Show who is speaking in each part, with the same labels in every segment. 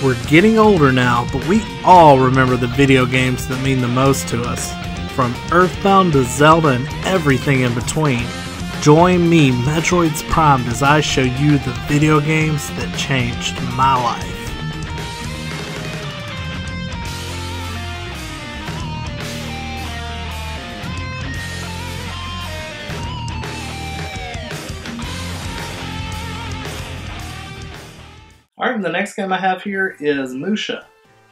Speaker 1: We're getting older now, but we all remember the video games that mean the most to us. From Earthbound to Zelda and everything in between. Join me, Metroid's Primed, as I show you the video games that changed my life. Alright, the next game I have here is Musha.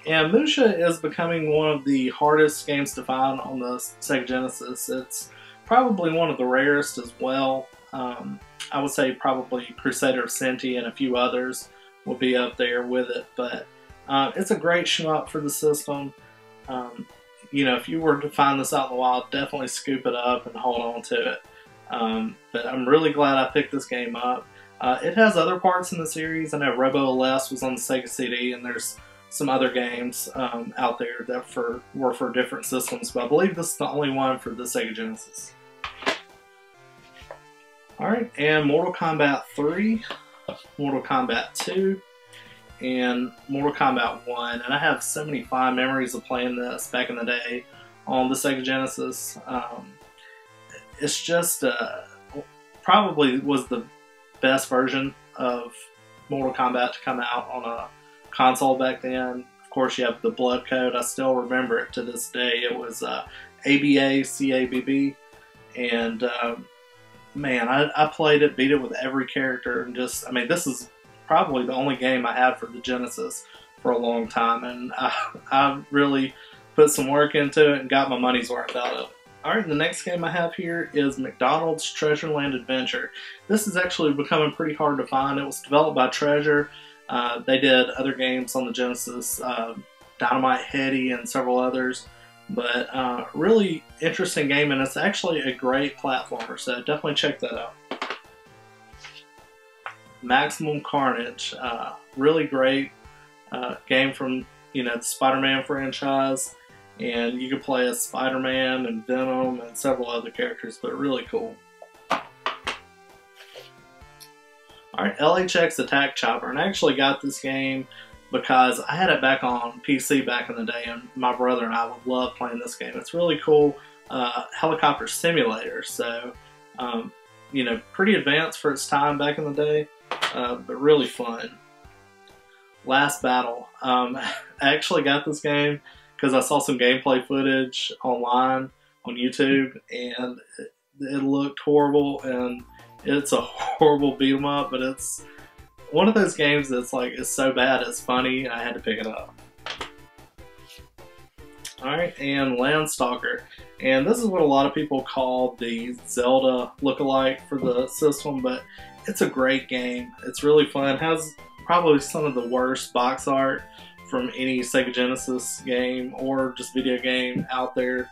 Speaker 1: And Musha is becoming one of the hardest games to find on the Sega Genesis. It's probably one of the rarest as well. I would say probably Crusader of Senti and a few others will be up there with it. But it's a great shmup for the system. You know, if you were to find this out in the wild, definitely scoop it up and hold on to it. But I'm really glad I picked this game up. It has other parts in the series. I know Robo LS was on the Sega CD, and there's some other games out there that were for different systems, but I believe this is the only one for the Sega Genesis. Alright, and Mortal Kombat 3, Mortal Kombat 2, and Mortal Kombat 1. And I have so many fond memories of playing this back in the day on the Sega Genesis. It's just probably was the best version of Mortal Kombat to come out on a console back then. Of course, you have the blood code. I still remember it to this day. It was ABA-CABB, and man, I played it, beat it with every character, and just, I mean, this is probably the only game I had for the Genesis for a long time, and I really put some work into it and got my money's worth out of it. Alright, the next game I have here is McDonald's Treasure Land Adventure. This is actually becoming pretty hard to find. It was developed by Treasure. They did other games on the Genesis, Dynamite Heady and several others. But really interesting game, and it's actually a great platformer, so definitely check that out. Maximum Carnage. Really great game from, you know, the Spider-Man franchise. And you can play as Spider-Man and Venom and several other characters, but really cool. Alright, LHX Attack Chopper. And I actually got this game because I had it back on PC back in the day, and my brother and I would love playing this game. It's really cool helicopter simulator, so you know, pretty advanced for its time back in the day, but really fun. Last Battle. I actually got this game because I saw some gameplay footage online on YouTube, and it looked horrible, and it's a horrible beat 'em up, but it's one of those games that's like, it's so bad it's funny, I had to pick it up. Alright, and Landstalker. And this is what a lot of people call the Zelda lookalike for the system, but it's a great game. It's really fun. It has probably some of the worst box art from any Sega Genesis game or just video game out there,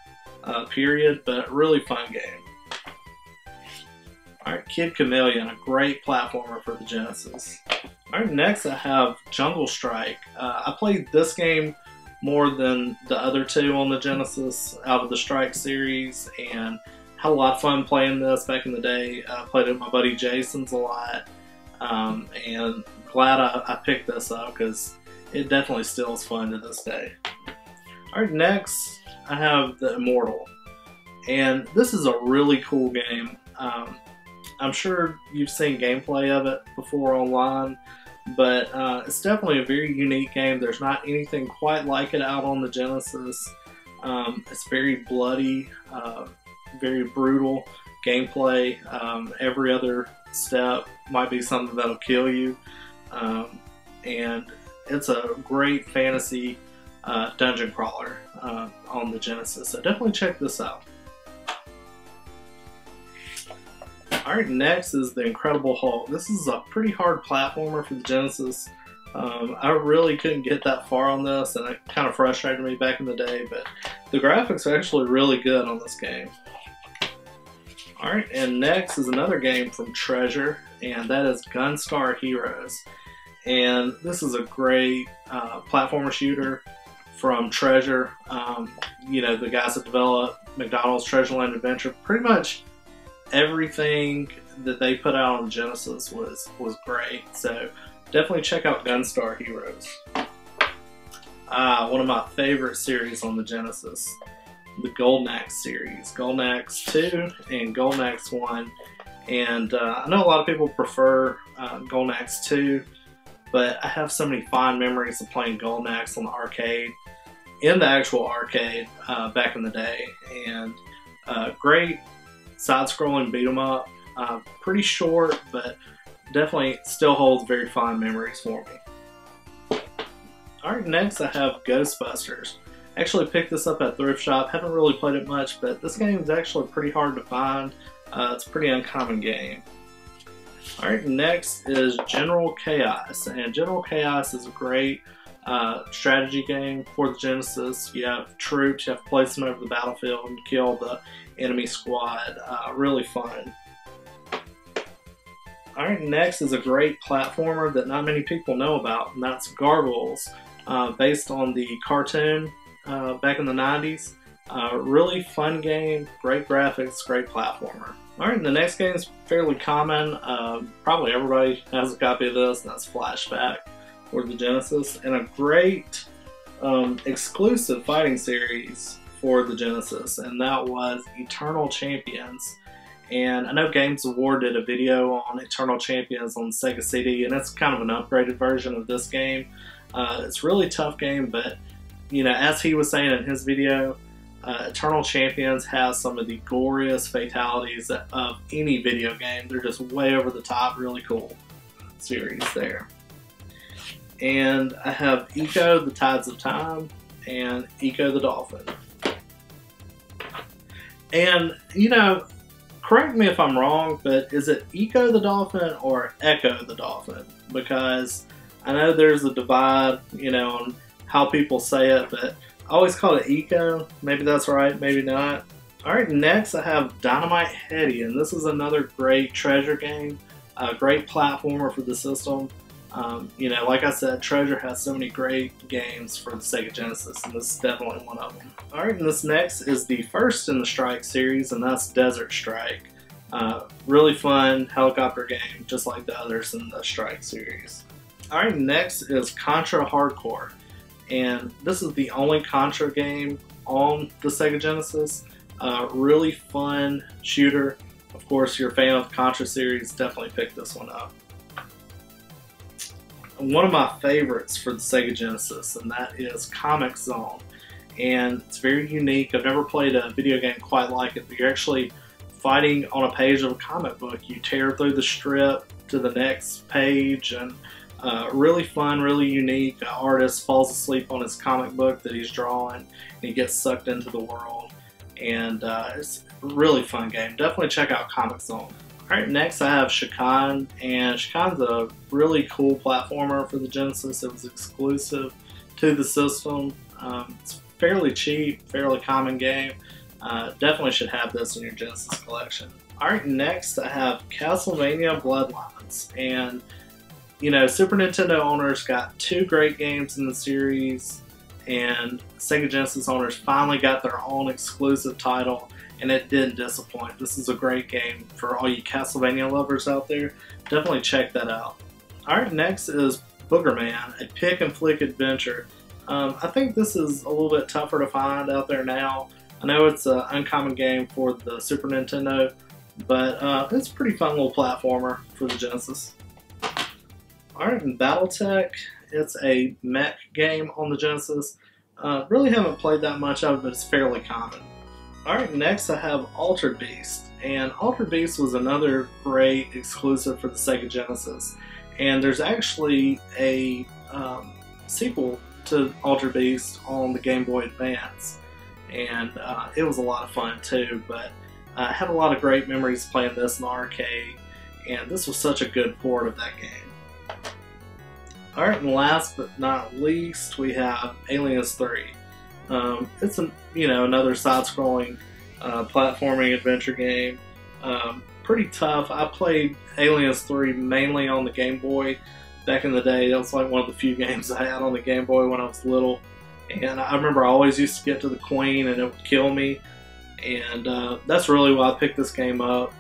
Speaker 1: period, but really fun game. Alright, Kid Chameleon, a great platformer for the Genesis. Alright, next I have Jungle Strike. I played this game more than the other two on the Genesis out of the Strike series, and had a lot of fun playing this back in the day. I played it with my buddy Jason's a lot, and glad I picked this up because it definitely still is fun to this day. Alright, next I have The Immortal. And this is a really cool game. I'm sure you've seen gameplay of it before online, but it's definitely a very unique game. There's not anything quite like it out on the Genesis. It's very bloody, very brutal gameplay. Every other step might be something that'll kill you. And it's a great fantasy dungeon crawler on the Genesis, so definitely check this out. Alright, next is The Incredible Hulk. This is a pretty hard platformer for the Genesis. I really couldn't get that far on this, and it kind of frustrated me back in the day, but the graphics are actually really good on this game. Alright, and next is another game from Treasure, and that is Gunstar Heroes. And this is a great platformer shooter from Treasure. You know, the guys that developed McDonald's Treasure Land Adventure. Pretty much everything that they put out on Genesis was great. So definitely check out Gunstar Heroes. One of my favorite series on the Genesis, the Golden Axe series, Golden Axe 2 and Golden Axe 1. And I know a lot of people prefer Golden Axe 2, but I have so many fond memories of playing Golden Axe on the arcade, in the actual arcade back in the day. And great side-scrolling beat 'em up, pretty short, but definitely still holds very fond memories for me. Alright, next I have Ghostbusters. Actually picked this up at Thrift Shop, haven't really played it much, but this game is actually pretty hard to find. It's a pretty uncommon game. Alright, next is General Chaos, and General Chaos is a great strategy game for the Genesis. You have troops, you have to place them over the battlefield and kill the enemy squad. Really fun. Alright, next is a great platformer that not many people know about, and that's Gargoyles, based on the cartoon back in the 90s. Really fun game, great graphics, great platformer. Alright, the next game is fairly common. Probably everybody has a copy of this, and that's Flashback for the Genesis, and a great exclusive fighting series for the Genesis, and that was Eternal Champions. And I know Games Award did a video on Eternal Champions on Sega CD, and it's kind of an upgraded version of this game. It's a really tough game, but you know, as he was saying in his video, Eternal Champions has some of the goriest fatalities of any video game. They're just way over the top, really cool series there. And I have Eco, the Tides of Time, and Eco the Dolphin. And, you know, correct me if I'm wrong, but is it Eco the Dolphin or Echo the Dolphin? Because I know there's a divide, you know, on how people say it, but I always call it Eco. Maybe that's right, maybe not. Alright, next I have Dynamite Headdy, and this is another great treasure game, a great platformer for the system. You know, like I said, Treasure has so many great games for the Sega Genesis, and this is definitely one of them. Alright, and this next is the first in the Strike series, and that's Desert Strike. Really fun helicopter game, just like the others in the Strike series. Alright, next is Contra Hardcore, and this is the only Contra game on the Sega Genesis. Really fun shooter. Of course, if you're a fan of the Contra series, definitely pick this one up. One of my favorites for the Sega Genesis, and that is Comic Zone. And it's very unique. I've never played a video game quite like it, but you're actually fighting on a page of a comic book. You tear through the strip to the next page, and really fun, really unique. An artist falls asleep on his comic book that he's drawing, and he gets sucked into the world. And it's a really fun game. Definitely check out Comic Zone. Alright, next I have Shakan, and Shakan's a really cool platformer for the Genesis. It was exclusive to the system. It's fairly cheap, fairly common game. Definitely should have this in your Genesis collection. Alright, next I have Castlevania Bloodlines, and you know, Super Nintendo owners got two great games in the series, and Sega Genesis owners finally got their own exclusive title, and it didn't disappoint. This is a great game for all you Castlevania lovers out there. Definitely check that out. Alright, next is Booger Man, a pick and flick adventure. I think this is a little bit tougher to find out there now. I know it's an uncommon game for the Super Nintendo, but it's a pretty fun little platformer for the Genesis. Alright, and Battletech, it's a mech game on the Genesis. Really haven't played that much of it, but it's fairly common. Alright, next I have Altered Beast, and Altered Beast was another great exclusive for the Sega Genesis. And there's actually a sequel to Altered Beast on the Game Boy Advance, and it was a lot of fun too, but I had a lot of great memories playing this in the arcade, and this was such a good port of that game. Alright, and last but not least, we have Aliens 3. It's another side-scrolling platforming adventure game. Pretty tough. I played Aliens 3 mainly on the Game Boy back in the day. That was like one of the few games I had on the Game Boy when I was little. And I remember I always used to get to the Queen and it would kill me. And that's really why I picked this game up.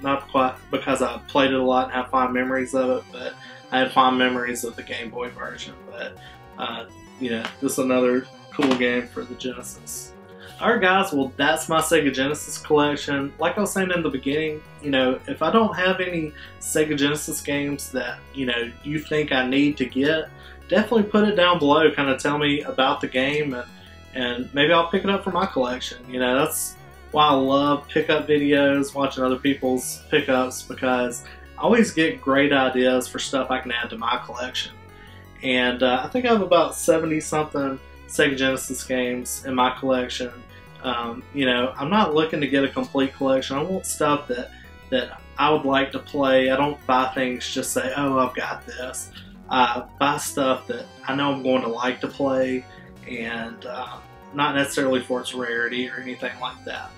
Speaker 1: Not quite because I played it a lot and have fond memories of it, but I had fond memories of the Game Boy version. But this is another cool game for the Genesis. Alright guys, well that's my Sega Genesis collection. Like I was saying in the beginning, if I don't have any Sega Genesis games that, you think I need to get, definitely put it down below, kind of tell me about the game, and maybe I'll pick it up for my collection. That's why I love pickup videos, watching other people's pickups, because I always get great ideas for stuff I can add to my collection. And I think I have about 70 something Sega Genesis games in my collection. I'm not looking to get a complete collection. I want stuff that I would like to play. I don't buy things just say, oh, I've got this. I buy stuff that I know I'm going to like to play, and not necessarily for its rarity or anything like that.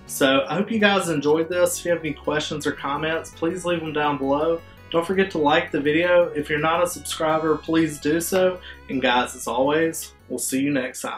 Speaker 1: So I hope you guys enjoyed this. If you have any questions or comments, please leave them down below. Don't forget to like the video. If you're not a subscriber, please do so. And guys, as always, we'll see you next time.